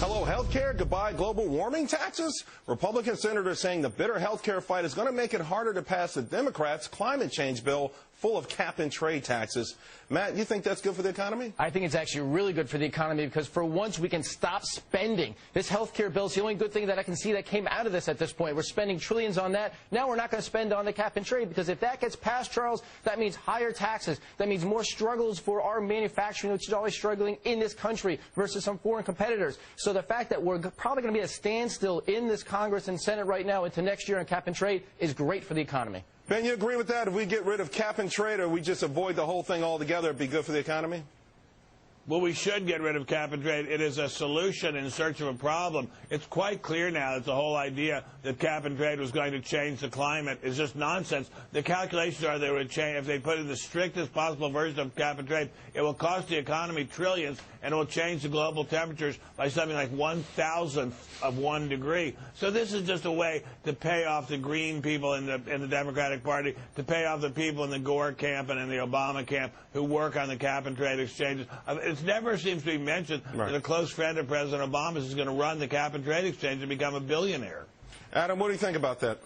Hello, healthcare. Goodbye, global warming taxes. Republican senators saying the bitter healthcare fight is going to make it harder to pass the Democrats' climate change bill full of cap-and-trade taxes. Matt, you think that's good for the economy? I think it's actually really good for the economy because for once we can stop spending. This health care bill is the only good thing that I can see that came out of this at this point. We're spending trillions on that. Now we're not going to spend on the cap-and-trade because if that gets passed, Charles, that means higher taxes. That means more struggles for our manufacturing, which is always struggling in this country versus some foreign competitors. So the fact that we're probably going to be at a standstill in this Congress and Senate right now into next year on cap-and-trade is great for the economy. Ben, you agree with that? If we get rid of cap-and-trade or we just avoid the whole thing altogether, it'd be good for the economy? Well, we should get rid of cap-and-trade. It is a solution in search of a problem. It's quite clear now that the whole idea that cap-and-trade was going to change the climate is just nonsense. The calculations are they would change, if they put in the strictest possible version of cap-and-trade, it will cost the economy trillions, and it will change the global temperatures by something like 1,000th of 1 degree. So this is just a way to pay off the green people in the Democratic Party, to pay off the people in the Gore camp and in the Obama camp who work on the cap-and-trade exchanges. It never seems to be mentioned that a close friend of President Obama's is going to run the cap-and-trade exchange and become a billionaire. Adam, what do you think about that?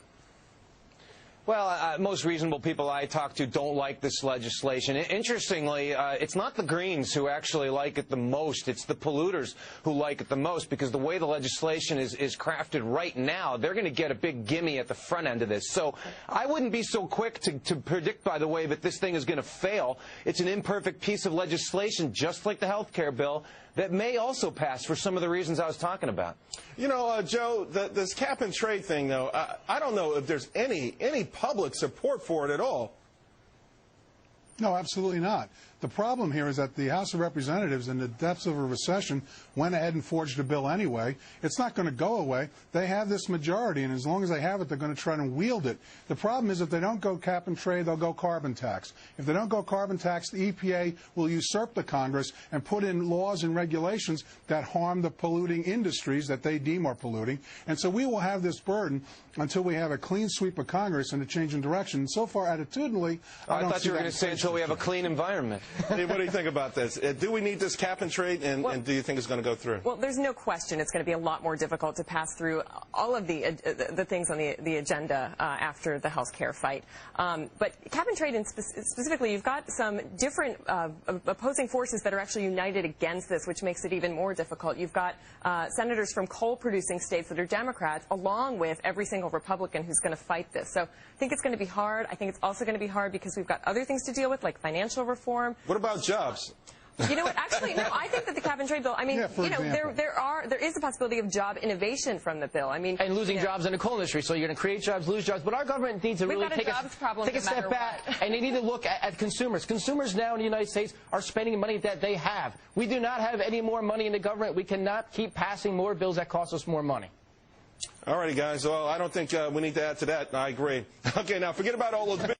Well, most reasonable people I talk to don't like this legislation. Interestingly, it's not the Greens who actually like it the most. It's the polluters who like it the most because the way the legislation is crafted right now, they're going to get a big gimme at the front end of this. So I wouldn't be so quick to predict, by the way, that this thing is going to fail. It's an imperfect piece of legislation, just like the health care bill, that may also pass for some of the reasons I was talking about. You know, Joe, this cap-and-trade thing, though, I don't know if there's any public support for it at all. No, absolutely not. The problem here is that the House of Representatives, in the depths of a recession, went ahead and forged a bill anyway. It's not going to go away. They have this majority, and as long as they have it, they're going to try to wield it. The problem is if they don't go cap and trade, they'll go carbon tax. If they don't go carbon tax, the EPA will usurp the Congress and put in laws and regulations that harm the polluting industries that they deem are polluting. And so we will have this burden until we have a clean sweep of Congress and a change in direction. And so far, attitudinally, I thought you were going to say until we have a clean environment. Hey, what do you think about this? Do we need this cap-and-trade, and do you think it's going to go through? Well, there's no question it's going to be a lot more difficult to pass through all of the things on the agenda after the health care fight. But cap-and-trade, specifically, you've got some different opposing forces that are actually united against this, which makes it even more difficult. You've got senators from coal-producing states that are Democrats, along with every single Republican who's going to fight this. So I think it's going to be hard. I think it's also going to be hard because we've got other things to deal with, like financial reform. What about jobs? You know what? Actually, no. I think that the cap-and-trade bill. I mean, you know, there is a possibility of job innovation from the bill. I mean, and losing jobs in the coal industry. So you're going to create jobs, lose jobs. But our government needs to really take a step back, and they need to look at consumers. Consumers now in the United States are spending money that they have. We do not have any more money in the government. We cannot keep passing more bills that cost us more money. All righty, guys. Well, I don't think we need to add to that. I agree. Okay, now forget about all those